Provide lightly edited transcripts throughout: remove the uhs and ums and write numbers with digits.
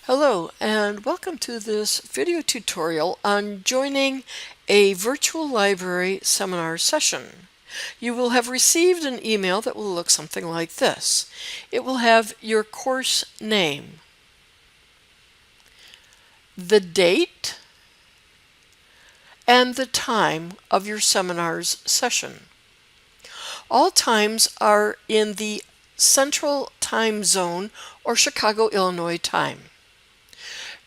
Hello and welcome to this video tutorial on joining a virtual library seminar session. You will have received an email that will look something like this. It will have your course name, the date, and the time of your seminar's session. All times are in the Central Time Zone or Chicago, Illinois time.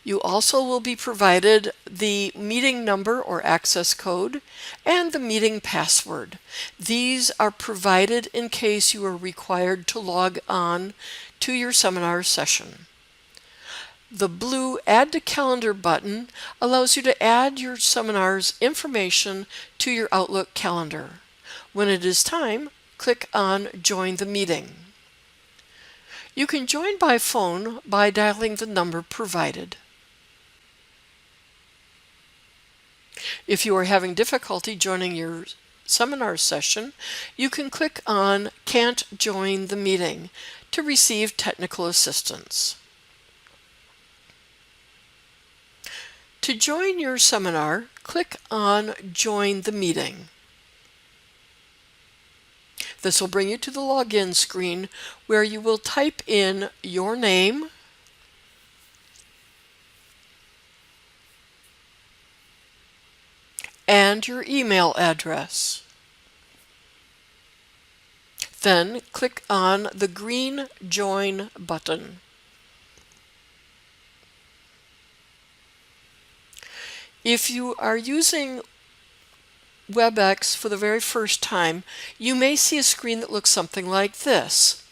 You also will be provided the meeting number or access code and the meeting password. These are provided in case you are required to log on to your seminar session. The blue Add to Calendar button allows you to add your seminar's information to your Outlook calendar. When it is time, click on Join the Meeting. You can join by phone by dialing the number provided. If you are having difficulty joining your seminar session, you can click on Can't Join the Meeting to receive technical assistance. To join your seminar, click on Join the Meeting. This will bring you to the login screen where you will type in your name, and your email address. Then click on the green Join button. If you are using WebEx for the very first time, you may see a screen that looks something like this.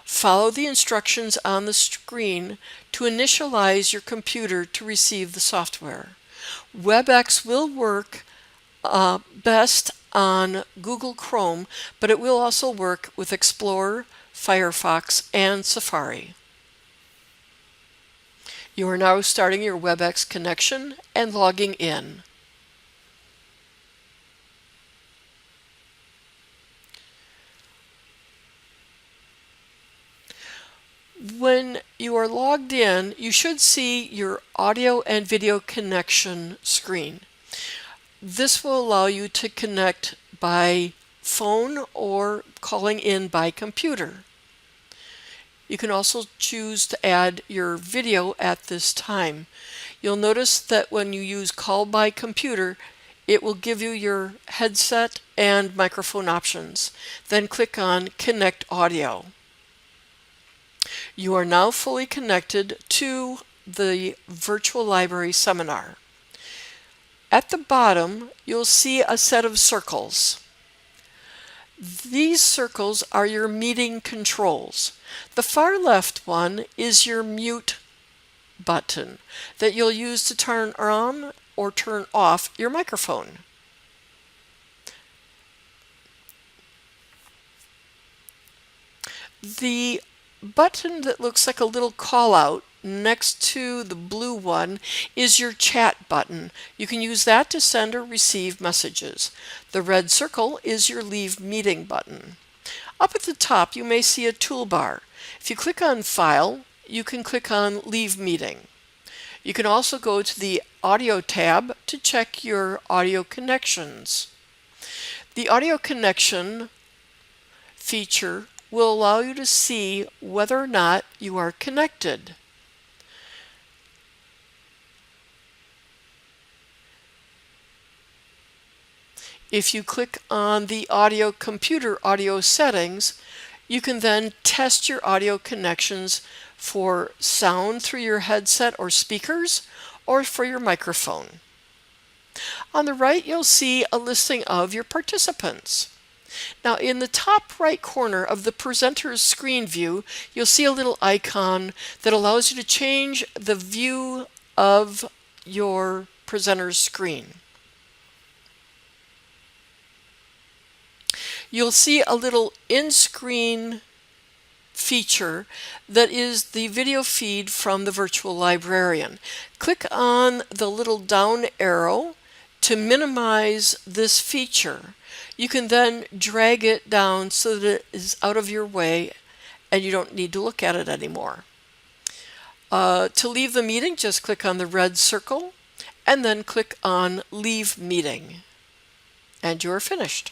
Follow the instructions on the screen to initialize your computer to receive the software. WebEx will work best on Google Chrome, but it will also work with Explorer, Firefox, and Safari. You are now starting your WebEx connection and logging in. When you are logged in, you should see your audio and video connection screen. This will allow you to connect by phone or calling in by computer. You can also choose to add your video at this time. You'll notice that when you use call by computer, it will give you your headset and microphone options. Then click on Connect Audio. You are now fully connected to the virtual library seminar. At the bottom, you'll see a set of circles. These circles are your meeting controls. The far left one is your mute button that you'll use to turn on or turn off your microphone. The button that looks like a little call out next to the blue one is your chat button. You can use that to send or receive messages. The red circle is your leave meeting button. Up at the top you may see a toolbar. If you click on File, you can click on Leave Meeting. You can also go to the Audio tab to check your audio connections. The audio connection feature will allow you to see whether or not you are connected. If you click on the audio computer audio settings, you can then test your audio connections for sound through your headset or speakers or for your microphone. On the right, you'll see a listing of your participants. Now, in the top right corner of the presenter's screen view, you'll see a little icon that allows you to change the view of your presenter's screen. You'll see a little in-screen feature that is the video feed from the virtual librarian. Click on the little down arrow to minimize this feature. You can then drag it down so that it is out of your way and you don't need to look at it anymore. To leave the meeting, just click on the red circle and then click on Leave Meeting. And you're finished.